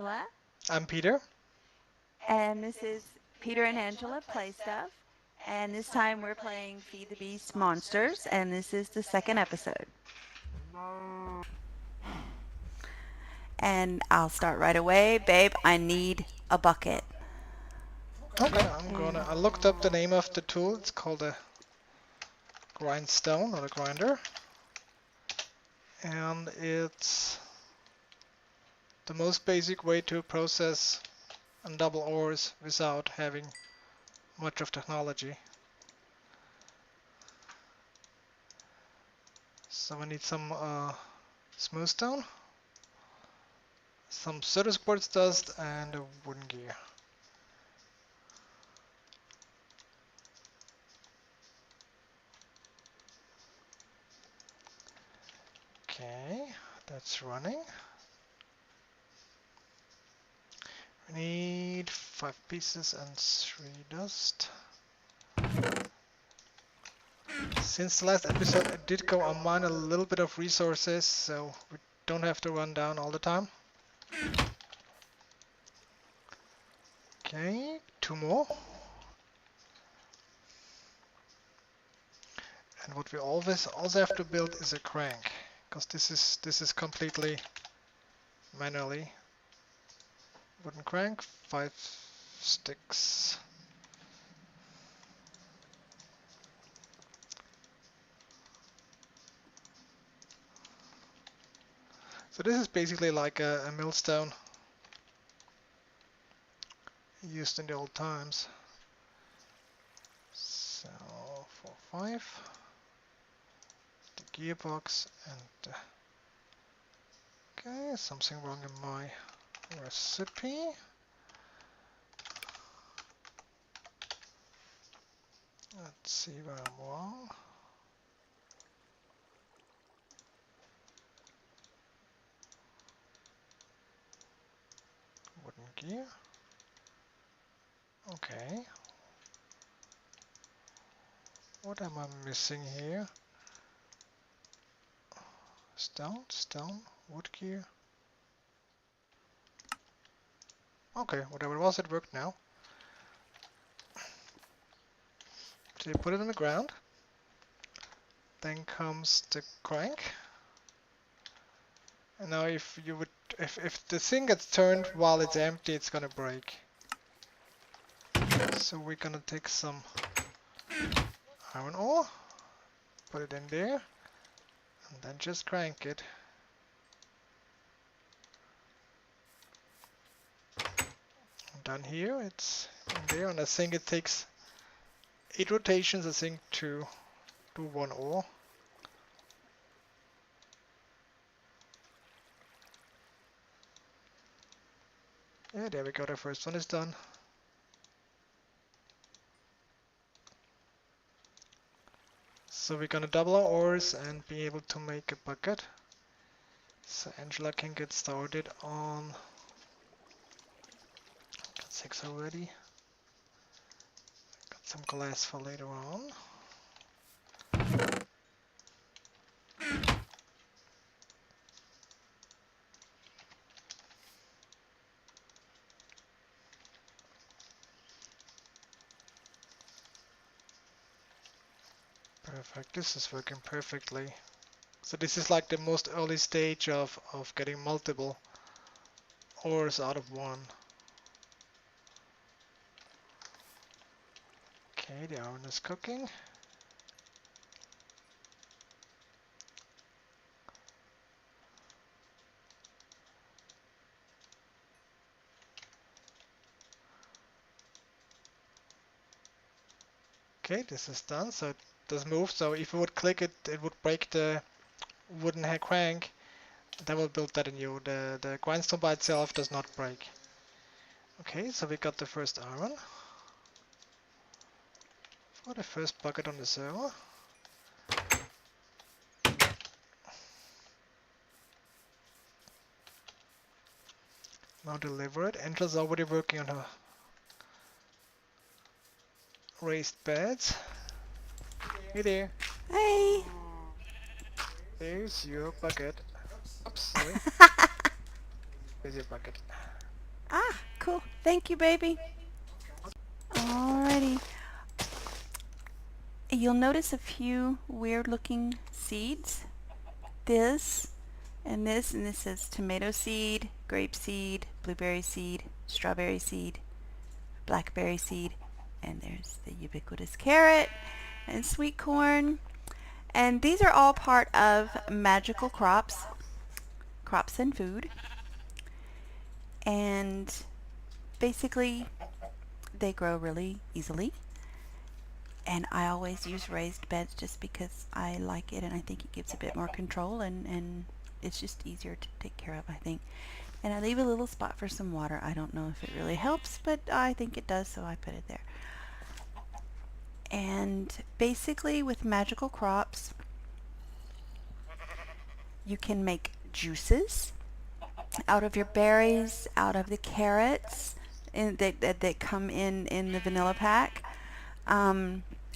Angela, I'm Peter. and this is Peter and Angela Play Stuff. And this time we're playing Feed the Beast Monsters, and this is the second episode. And I'll start right away. Babe, I need a bucket. Okay, And I looked up the name of the tool. It's called a grindstone or a grinder. And it's the most basic way to process and double ores without having much of technology. So we need some smooth stone, some soda quartz dust, and a wooden gear. Okay, that's running. We need 5 pieces and 3 dust. Since the last episode I did go and mine a little bit of resources, so we don't have to run down all the time. Okay, 2 more. And what we always also have to build is a crank, because this is completely manually. Wooden crank, 5 sticks. So this is basically like a millstone used in the old times. So 4, 5. The gearbox and okay, something wrong in my recipe. Let's see where I'm wrong. Wooden gear. Okay. What am I missing here? Stone, wood gear. Okay, whatever it was, it worked now. So you put it in the ground. Then comes the crank. And now if the thing gets turned while it's empty, it's gonna break. So we're gonna take some iron ore, put it in there, and then just crank it. And down here, it's in there, and I think it takes 8 rotations, I think, to do 1 ore. Yeah, there we go, the first one is done. So we're gonna double our ores and be able to make a bucket. So Angela can get started on 6 already. Got some glass for later on. Perfect, this is working perfectly. So this is like the most early stage of getting multiple ores out of one. Okay, the iron is cooking. Okay, this is done, so it does move. So if you would click it, it would break the wooden head crank. Then we'll build that anew. The grindstone by itself does not break. Okay, so we got the first iron for the first bucket on the server. Now deliver it. Angela's already working on her raised beds. Hey there. hey. There's your bucket. Oops, sorry. There's your bucket. Ah, cool. Thank you, baby. Alrighty. You'll notice a few weird looking seeds. This and this says tomato seed, grape seed, blueberry seed, strawberry seed, blackberry seed, and there's the ubiquitous carrot and sweet corn. And these are all part of magical crops, crops and food. And basically, they grow really easily. And I always use raised beds just because I like it and I think it gives a bit more control and it's just easier to take care of, I think. And I leave a little spot for some water. I don't know if it really helps, but I think it does, so I put it there. And basically with magical crops, you can make juices out of your berries, out of the carrots that come in the vanilla pack,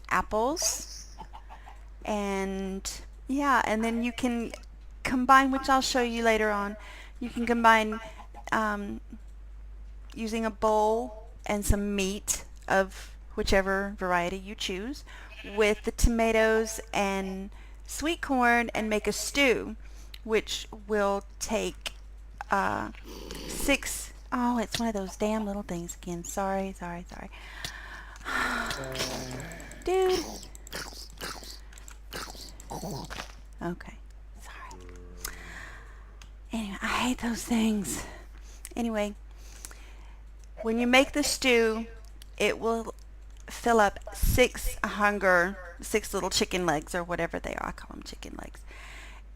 apples, and yeah, and then you can combine, which I'll show you later on. You can combine um, using a bowl and some meat of whichever variety you choose with the tomatoes and sweet corn and make a stew, which will take six. Oh, it's one of those damn little things again. Sorry. Dude. Okay. Sorry. Anyway, I hate those things. Anyway, when you make the stew, it will fill up six little chicken legs or whatever they are. I call them chicken legs.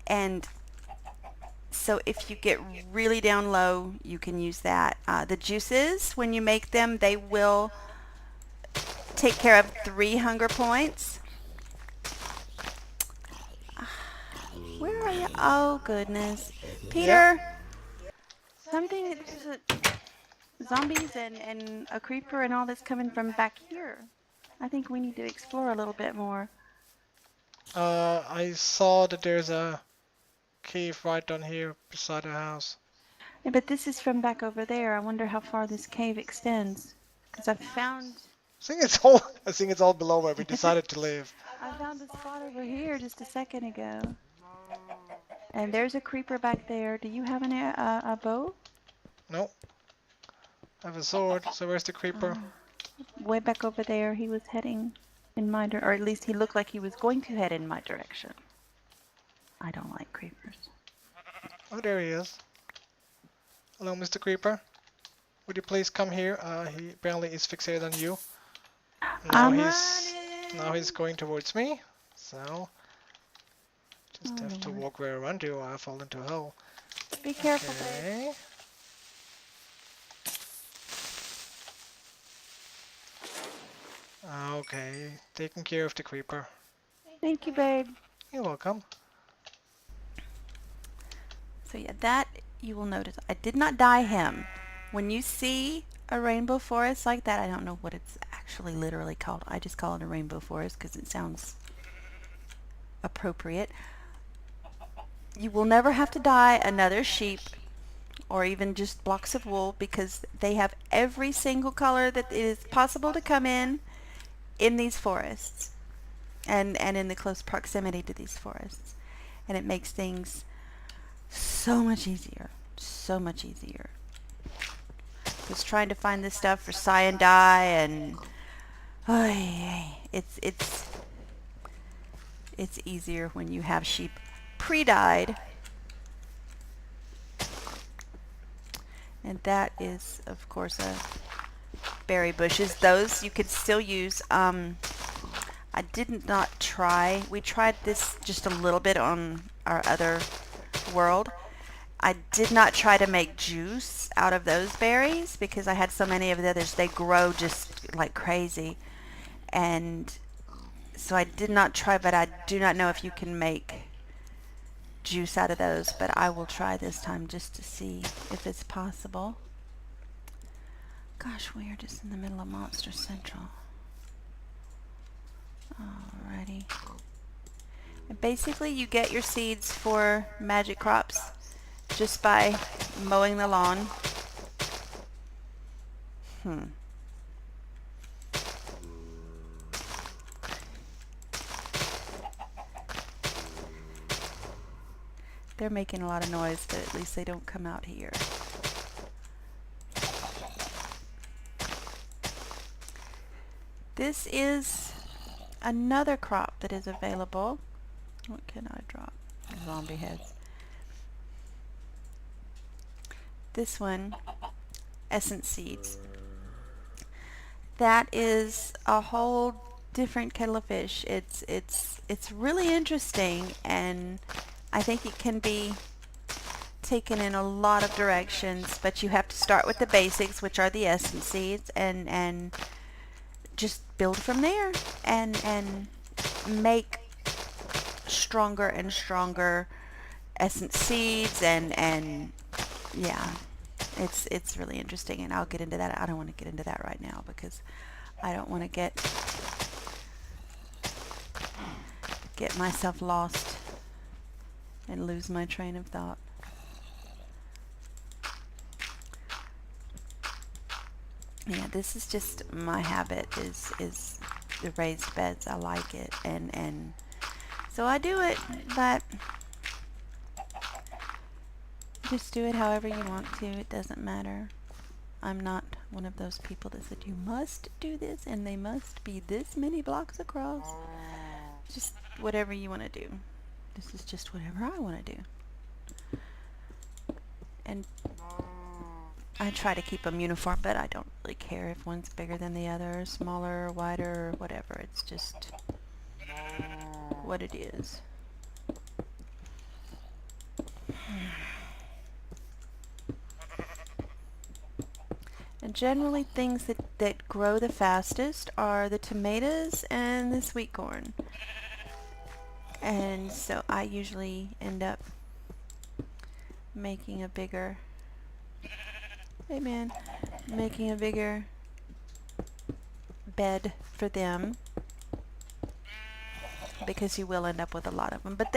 And so if you get really down low, you can use that. The juices, when you make them, they will take care of 3 hunger points. Where are you? Oh, goodness. Peter, Yeah. something, there's zombies and a creeper and all this coming from back here. I think we need to explore a little bit more. I saw that there's a cave right down here beside the house. Yeah, but this is from back over there. I wonder how far this cave extends. Because I think it's all below where we decided to live. I found a spot over here just a second ago. And there's a creeper back there. Do you have a bow? No, I have a sword. So where's the creeper? Way back over there. He was heading in my direction, or at least he looked like he was going to head in my direction. I don't like creepers. Oh, there he is. Hello, Mr. Creeper. Would you please come here? He apparently is fixated on you. I'm Now he's going towards me. So just have to Lord. walk way around you or I fall into a hole. Be careful, babe. Okay. Okay, taking care of the creeper. Thank you, babe. You're welcome. So yeah, that you will notice. I did not dye him. When you see a rainbow forest like that, I don't know what it's actually literally called. I just call it a rainbow forest because it sounds appropriate. You will never have to dye another sheep or even just blocks of wool because they have every single color that is possible to come in these forests and in the close proximity to these forests. And it makes things so much easier. So much easier. Because trying to find this stuff for cyan dye and it's easier when you have sheep pre-dyed. And that is, of course, berry bushes. Those you could still use. I did not try. We tried this just a little bit on our other world. I did not try to make juice out of those berries because I had so many of the others. They grow just like crazy. And so I did not try, but I do not know if you can make juice out of those, but I will try this time just to see if it's possible. Gosh, we are just in the middle of Monster Central. Alrighty. And basically you get your seeds for magic crops just by mowing the lawn. Hmm. They're making a lot of noise, but at least they don't come out here. This is another crop that is available. What can I drop? Zombie heads. This one, essence seeds. That is a whole different kettle of fish. It's really interesting, and I think it can be taken in a lot of directions, but you have to start with the basics, which are the essence seeds, and just build from there and make stronger and stronger essence seeds and yeah, it's really interesting, and I'll get into that. I don't want to get into that right now because I don't want to get myself lost and lose my train of thought. Yeah, this is just my habit is the raised beds. I like it, and so I do it, but just do it however you want to. It doesn't matter. I'm not one of those people that said you must do this and they must be this many blocks across. Just whatever you want to do. This is just whatever I want to do. And I try to keep them uniform, but I don't really care if one's bigger than the other, smaller, wider, or whatever. It's just what it is. And generally things that grow the fastest are the tomatoes and the sweet corn. And so I usually end up making a bigger, hey man, making a bigger bed for them, because you will end up with a lot of them. But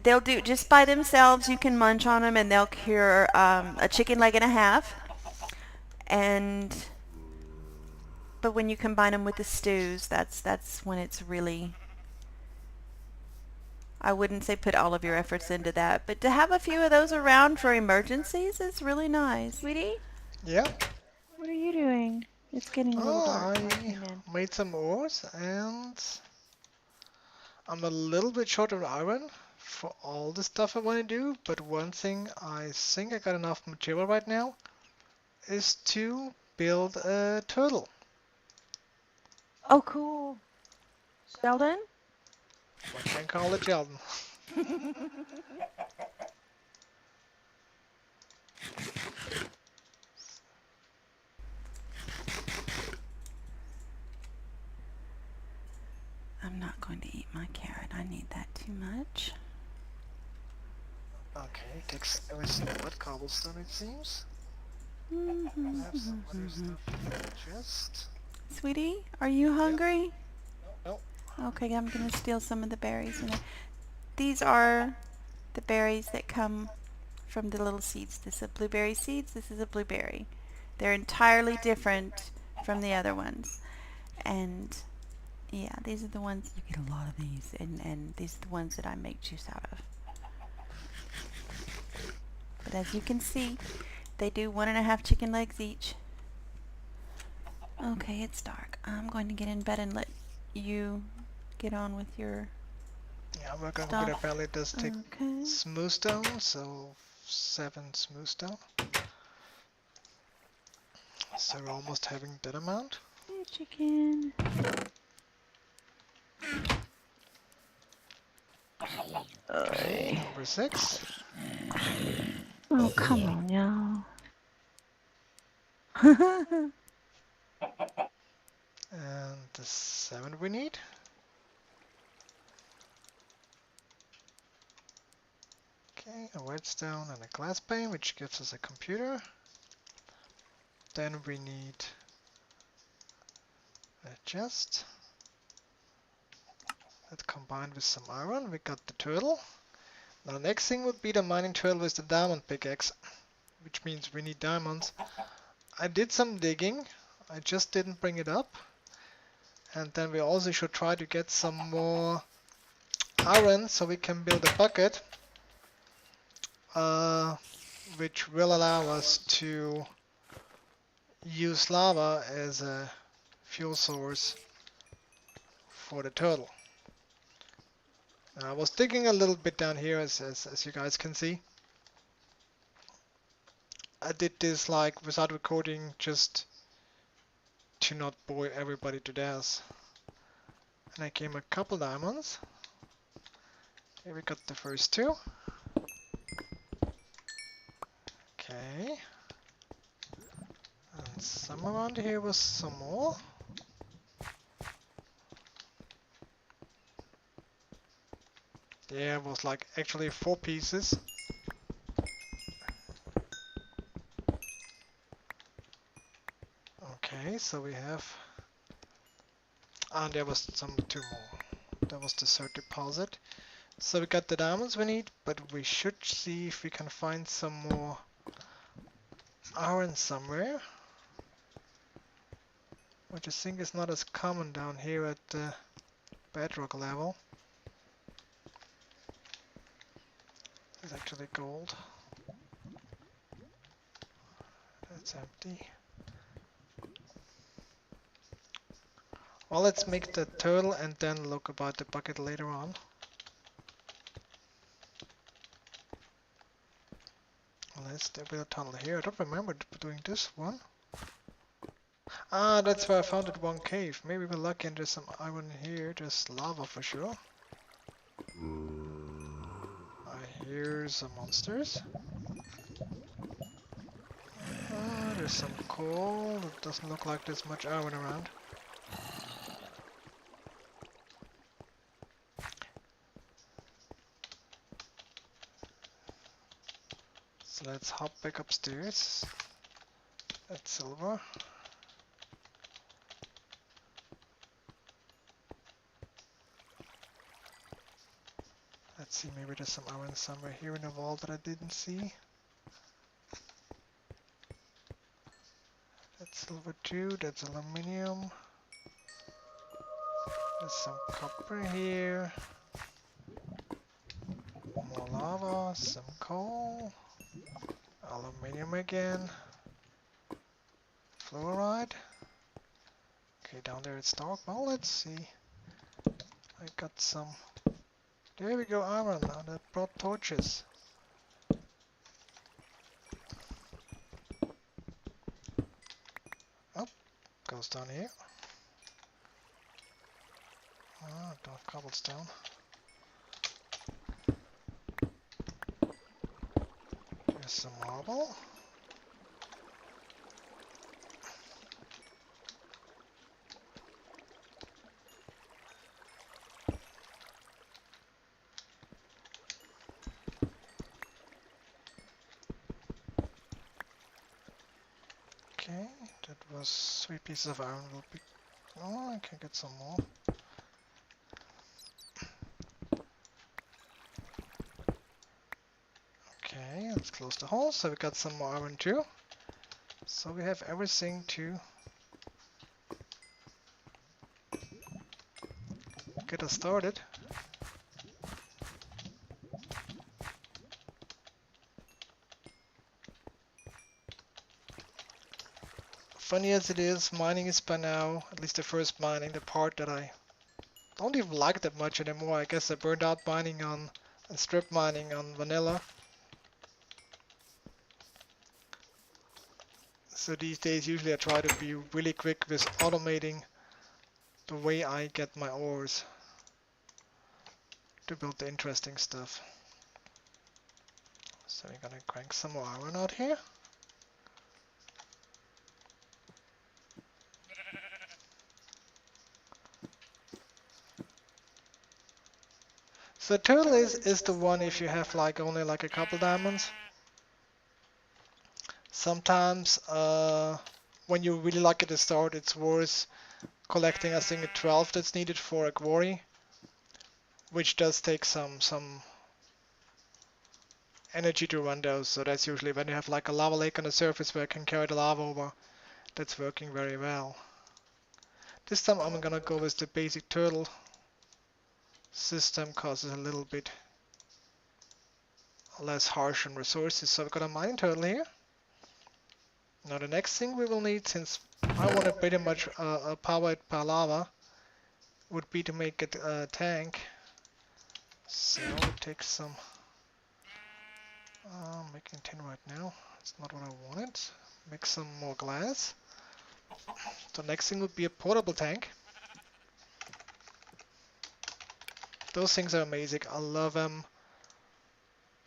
they'll do just by themselves. You can munch on them and they'll cure a chicken leg and a half. But when you combine them with the stews, that's when it's really, I wouldn't say put all of your efforts into that, but to have a few of those around for emergencies is really nice. Sweetie, Yeah. what are you doing? It's getting a little Oh, dark. I made some ores and I'm a little bit short of iron for all the stuff I want to do, but one thing I think I got enough material right now is to build a turtle. Oh, cool. Sheldon? I can call it Sheldon. I'm not going to eat my carrot. I need that too much. Okay, takes everything but cobblestone it seems. I have some other stuff in the chest. Sweetie, are you hungry? No. Okay, I'm going to steal some of the berries. These are the berries that come from the little seeds. This is a blueberry seeds. This is a blueberry. They're entirely different from the other ones. And yeah, these are the ones, you get a lot of these, and these are the ones that I make juice out of. But as you can see, they do 1.5 chicken legs each. Okay, it's dark. I'm going to get in bed and let you get on with your Yeah, I'm working stuff. with a belly. It does take Okay. smooth stone, so 7 smooth stone. So we're almost having that amount. Hey, chicken. Okay, number 6. Oh, come on, y'all. And the 7 we need. Okay, a redstone and a glass pane, which gives us a computer. Then we need a chest. That combined with some iron, we got the turtle. Now the next thing would be the mining turtle with the diamond pickaxe, which means we need diamonds. I did some digging. I just didn't bring it up. And then we also should try to get some more iron so we can build a bucket, which will allow us to use lava as a fuel source for the turtle. I was digging a little bit down here, as you guys can see. I did this like without recording, just to not bore everybody to death. And I came a couple diamonds. Here we got the first two. Okay. And some around here was some more. There was like actually 4 pieces. Okay, so we have... And there was 2 more. That was the third deposit. So we got the diamonds we need, but we should see if we can find some more iron somewhere. Which I think is not as common down here at the bedrock level. It's actually gold. That's empty. Well, let's make the turtle and then look about the bucket later on. Let's build a tunnel here. I don't remember doing this one. Ah, that's where I found that one cave. Maybe we're lucky and there's some iron here. There's lava for sure. I hear some monsters. Ah, there's some coal. It doesn't look like there's much iron around. So let's hop back upstairs. That's silver. Let's see, maybe there's some iron somewhere here in the wall that I didn't see. That's silver too, that's aluminium. There's some copper here. More lava, some coal. Aluminium again. Fluoride. Okay, down there it's dark. Well, let's see. I got some. There we go, iron. Now that brought torches. Oh, goes down here. Ah, don't have cobblestone. There's some marble. Okay, that was 3 pieces of iron. Will be. Oh, I can get some more. Okay, let's close the hole. So we got some more iron too. So we have everything to get us started. Funny as it is, mining is by now, at least the first mining, the part that I don't even like that much anymore. I guess I burned out mining on and strip mining on vanilla. So these days usually I try to be really quick with automating the way I get my ores to build the interesting stuff. So we're gonna crank some more iron out here. So turtle is the one if you have like only like a couple diamonds. Sometimes when you really like at the start, it's worth collecting I think a 12 that's needed for a quarry, which does take some energy to run those. So that's usually when you have like a lava lake on the surface where I can carry the lava over. That's working very well. This time I'm gonna go with the basic turtle system cause it's a little bit less harsh on resources. So we've got a mining turtle here. Now the next thing we will need, since I want to pretty much power it by lava, would be to make it a tank. So we'll take some, making tin right now, it's not what I wanted. Make some more glass. The next thing would be a portable tank. Those things are amazing, I love them.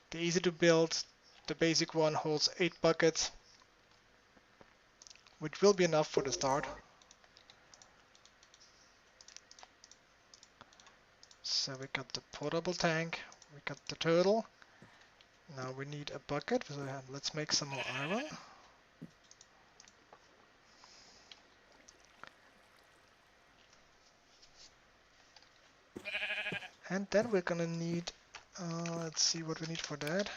They're easy to build. The basic one holds 8 buckets, which will be enough for the start. So we got the portable tank, we got the turtle. Now we need a bucket, so let's make some more iron. And then we're gonna need, let's see what we need for that.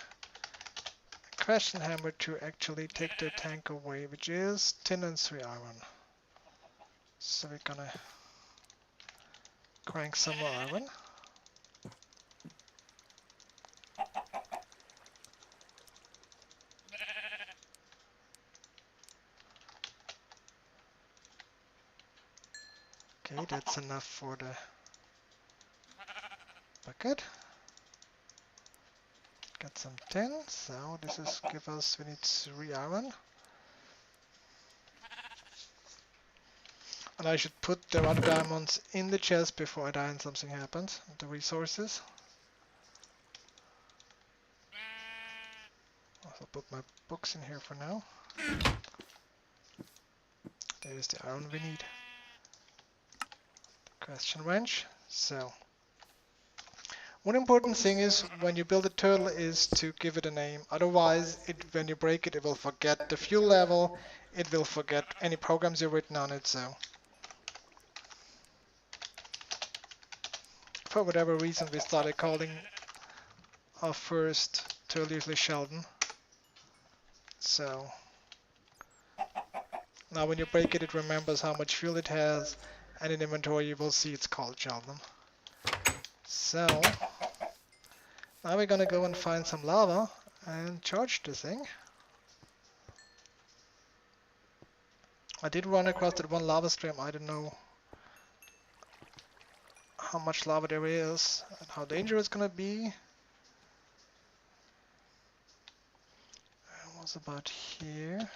A question hammer to actually take the tank away, which is tin and 3 iron. So we're gonna crank some more iron. Okay, that's enough for the bucket. Got some tin, so this is give us, we need 3 iron. And I should put the other diamonds in the chest before I die and something happens. The resources. I'll put my books in here for now. There's the iron we need. The question wrench. So, one important thing is when you build a turtle is to give it a name. Otherwise, when you break it, it will forget the fuel level. It will forget any programs you've written on it. So, for whatever reason, we started calling our first turtle usually Sheldon. So, now when you break it, it remembers how much fuel it has, and in inventory you will see it's called Sheldon. So, now we're gonna go and find some lava and charge the thing. I did run across that one lava stream. I don't know how much lava there is and how dangerous it's gonna be. It was about here.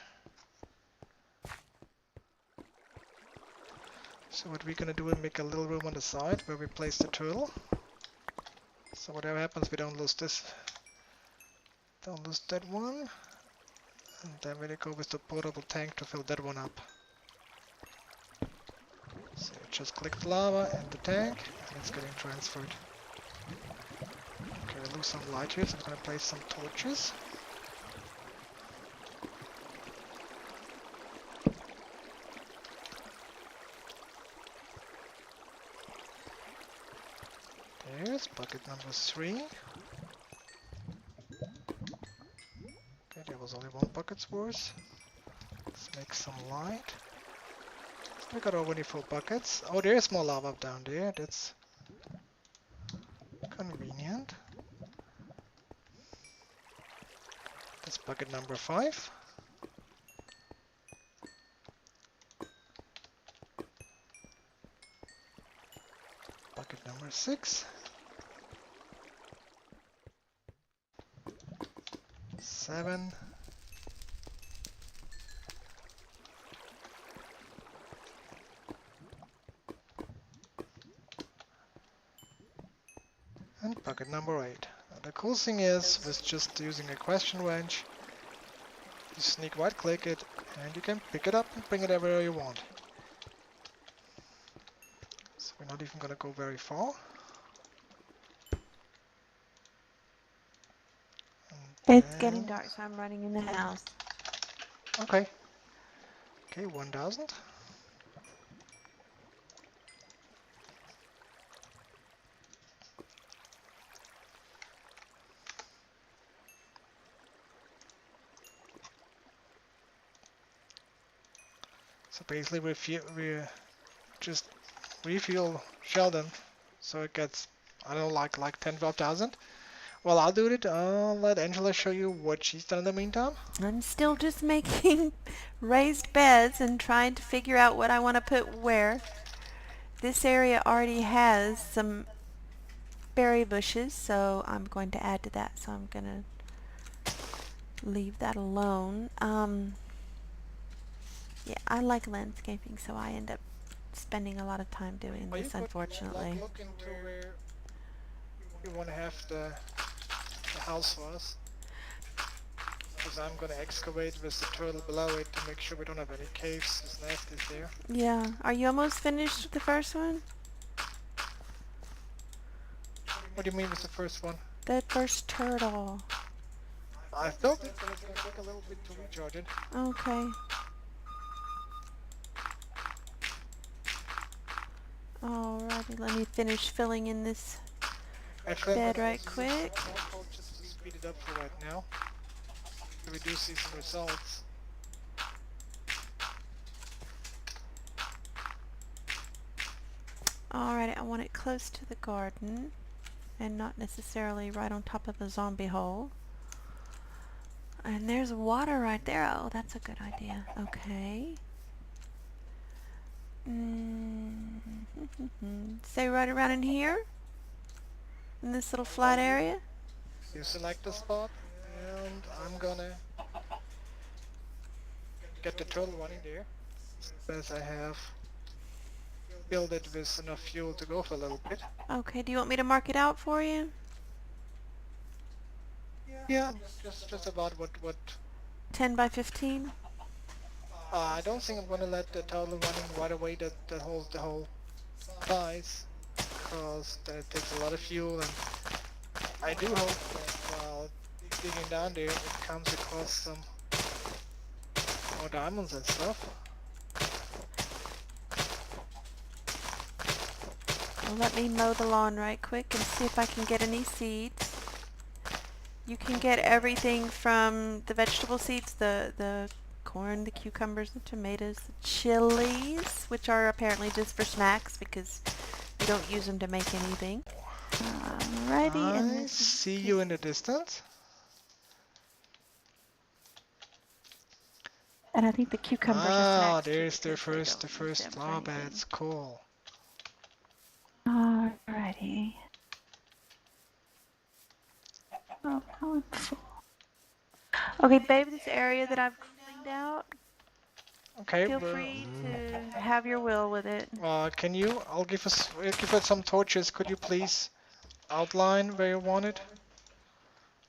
So what we're gonna do is make a little room on the side where we place the turtle. So whatever happens, we don't lose this. Don't lose that one. And then we'll go with the portable tank to fill that one up. So just click the lava and the tank, and it's getting transferred. Okay, we lose some light here, so I'm gonna place some torches. There's bucket number 3. Okay, there was only 1 bucket's worth. Let's make some light. We got already 4 buckets. Oh, there's more lava down there. That's convenient. That's bucket number 5. Bucket number 6. 7. And bucket number 8. Now, the cool thing is, with just using a question wrench, you sneak right click it and you can pick it up and bring it everywhere you want. So we're not even gonna go very far. It's getting dark, so I'm running in the house. Okay. Okay, 1000. So basically we just refuel Sheldon, so it gets, I don't know, like 10, 12,000. Well, I'll do it. I'll let Angela show you what she's done in the meantime. I'm still just making raised beds and trying to figure out what I want to put where. This area already has some berry bushes, so I'm going to add to that. So I'm going to leave that alone. Yeah, I like landscaping, so I end up spending a lot of time doing Well, you this, could unfortunately. like look into where you want to have the house for us. Because I'm gonna excavate with the turtle below it to make sure we don't have any caves. This nest is there. Yeah. Are you almost finished with the first one? What do you mean with the first one? That first turtle. I built it, but it's gonna take a little bit to recharge it. Okay. Alrighty, let me finish filling in this Actually, I'm bed gonna right also use quick. the small code just to speed it up for right now. So we do see some results. Alright, I want it close to the garden and not necessarily right on top of a zombie hole. And there's water right there. Oh, that's a good idea. Okay. Say right around in here? In this little flat area? You select the spot, and I'm gonna get the turtle running there. As I have filled it with enough fuel to go for a little bit. Okay, do you want me to mark it out for you? Yeah, just about what 10 by 15? I don't think I'm gonna let the turtle running right away the whole size, because that takes a lot of fuel, and I do hope that while digging down there it comes across some more diamonds and stuff. Well, let me mow the lawn right quick and see if I can get any seeds. You can get everything from the vegetable seeds, the corn, the cucumbers, the tomatoes, the chilies, which are apparently just for snacks because we don't use them to make anything. Alrighty, and I this see is you in the distance. and I think the cucumbers are Ah, snacks too there's the because they first don't use them for flower anything. beds. Cool. Alrighty. Oh, how I'm full. Okay, babe, this area that I've cleaned out, Okay. feel free to have your will with it. Can you? I'll give us some torches. Could you please outline where you want it?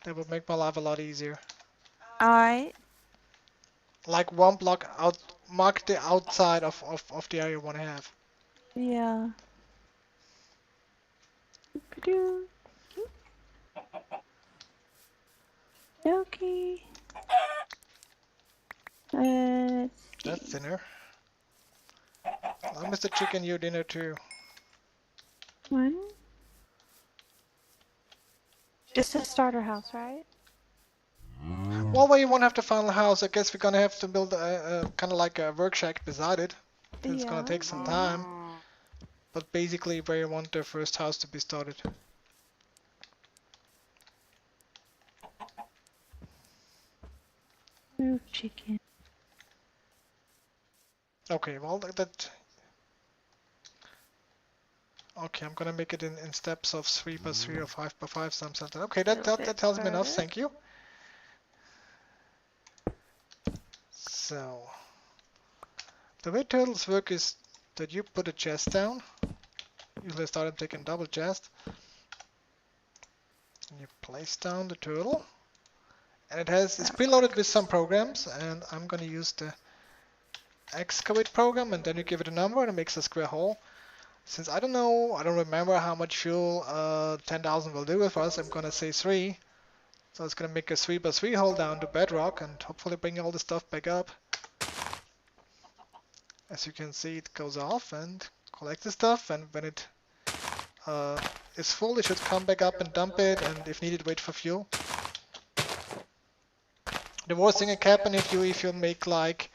That would make my life a lot easier. Alright. Like one block out. Mark the outside of the area you want to have. Yeah. Doo-doo. Okay. That's dinner. Mr. Chicken, you dinner too. One. Just a starter house, right? Well, you won't have the final house. I guess we're gonna have to build a kind of like a work shack beside it. It's gonna take some time. But basically, where you want the first house to be started. No chicken. Okay, well okay, I'm gonna make it in steps of 3 by 3 or 5 by 5, something like that. Okay, that tells me enough. Thank you. So, the way turtles work is that you put a chest down. Usually start them taking double chest. And you place down the turtle. And it's preloaded with some programs, and I'm gonna use the excavate program, and then you give it a number and it makes a square hole. Since I don't remember how much fuel 10,000 will do for us, I'm gonna say 3. So it's gonna make a 3 by 3 hole down to bedrock and hopefully bring all the stuff back up. As you can see, it goes off and collects the stuff, and when it is full, it should come back up and dump it, and if needed, wait for fuel. The worst thing that can happen if you make like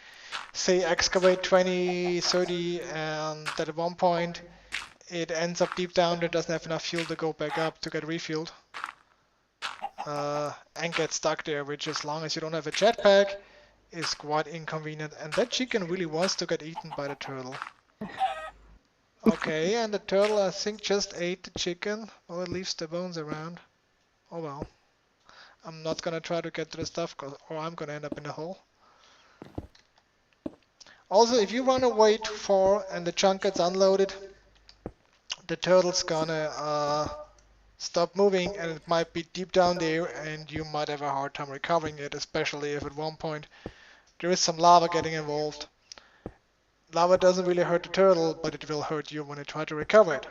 say excavate 20, 30, and that at one point it ends up deep down there, doesn't have enough fuel to go back up to get refueled, and get stuck there, which as long as you don't have a jetpack is quite inconvenient. And that chicken really wants to get eaten by the turtle. Okay, and the turtle I think just ate the chicken. Well, it leaves the bones around. Oh well. I'm not gonna try to get to the stuff, or I'm gonna end up in the hole. Also, if you run away too far and the chunk gets unloaded, the turtle's gonna stop moving and it might be deep down there and you might have a hard time recovering it, especially if at one point there is some lava getting involved. Lava doesn't really hurt the turtle, but it will hurt you when you try to recover it.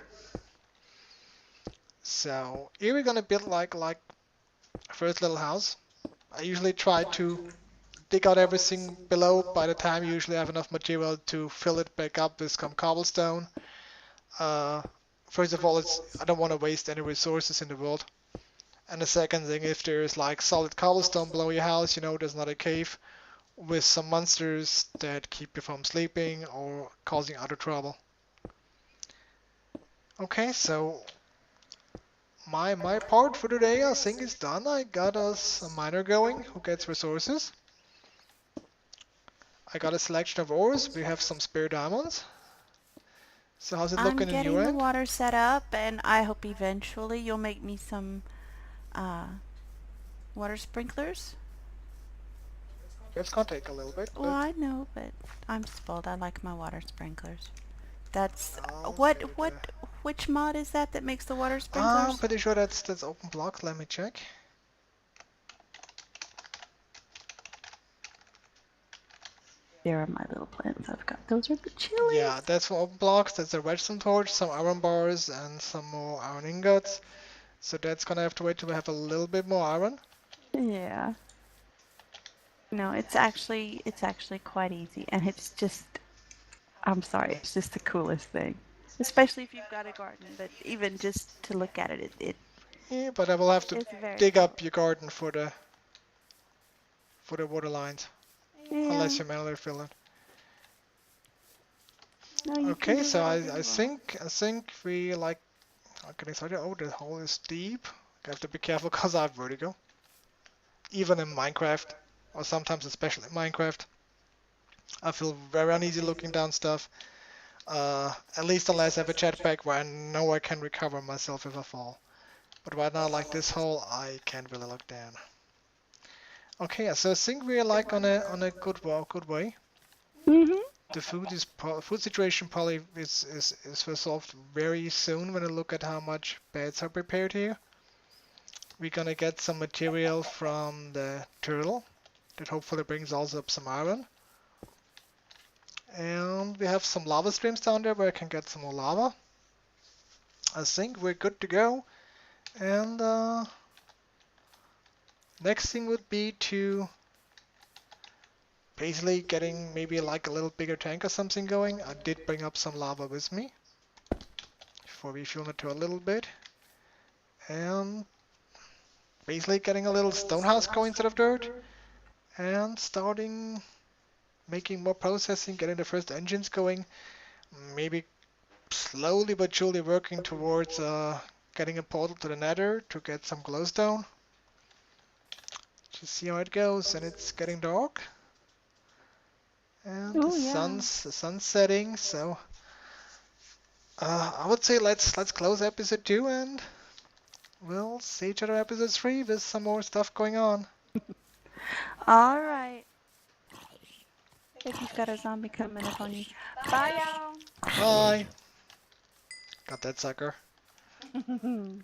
So here we're gonna build like first little house. I usually try to dig out everything below. By the time you usually have enough material to fill it back up with some cobblestone. First of all, I don't want to waste any resources in the world. And the second thing, if there's like solid cobblestone below your house, you know there's not a cave with some monsters that keep you from sleeping or causing other trouble. Okay, so my part for today I think is done. I got us a miner going who gets resources. I got a selection of ores. We have some spare diamonds. So how's it I'm looking in getting your the end? water set up, and I hope eventually you'll make me some uh, water sprinklers. It's gonna take a little bit, Well, but I know, but I'm spoiled. I like my water sprinklers. That's I'll what save what the... which mod is that makes the water I'm sprinklers? pretty sure that's open blocks. Let me check. There are my little plants I've got. Those are the chilies. Yeah, that's for open blocks. That's a redstone torch, some iron bars, and some more iron ingots. So that's gonna have to wait till we have a little bit more iron. Yeah. No, it's actually quite easy, and it's just I'm sorry, it's just the coolest thing. Especially if you've got a garden, but even just to look at it, Yeah, but I will have to it's very dig cool. up your garden for the water lines, Yeah. unless you manually fill it. No, you can Okay, do so whatever you I want. think we like getting started. Oh, the hole is deep. I have to be careful because I have vertigo. Even in Minecraft, or sometimes especially in Minecraft, I feel very uneasy looking down stuff. At least unless I have a jetpack where I know I can recover myself if I fall. But right now, like this hole, I can't really look down. Okay, so I think we're like on a good way. Mhm. The food situation probably is resolved very soon when I look at how much beds are prepared here. We're gonna get some material from the turtle that hopefully brings also up some iron. And we have some lava streams down there where I can get some more lava. I think we're good to go. And next thing would be to basically getting maybe like a little bigger tank or something going. I did bring up some lava with me before we fuel it to a little bit. And basically getting a little stone house going instead of dirt. And starting making more processing, getting the first engines going. Maybe slowly but surely working towards getting a portal to the nether to get some glowstone. Just see how it goes, and it's getting dark. And Oh yeah. the sun's setting, so I would say let's close episode 2 and we'll see each other episode 3 with some more stuff going on. All right. If you've got a zombie coming up on you. Bye, Bye! Got that sucker. y'all.